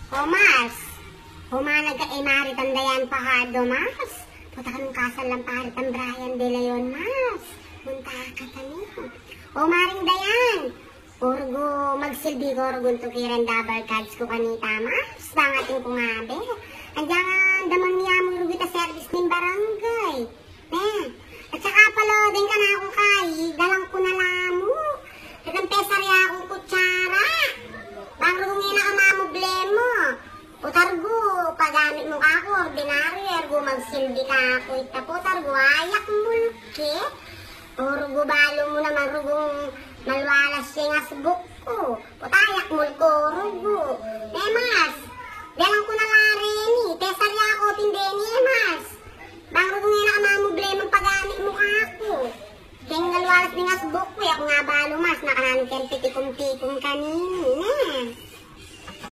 O Mars, humanag ka Mari tandayan pa hado Mars. Puta ka ng kasal lang parit ang Brian de Leon Mars. Munta ka tani. O Maring Dayan, urgo magsilbi ko urgo tukiran double cards ko kanita Mars. Bangating ko nga be. Andiyan nga damang niya mo urgo ta service ng barangay. At saka pala din ka na ako kay, dalang ko na lamo. Nagkampesarya akong kutsara. Pangrungin na ka mamublemo. Putargo, pagamit mo ka ako, ordinary, ergo magsilbi ka ako. Ita putargo, ayak mulki. Urgo balo mo naman, rugong malwalas siya nga sa buko. Putayak mulko, rugo.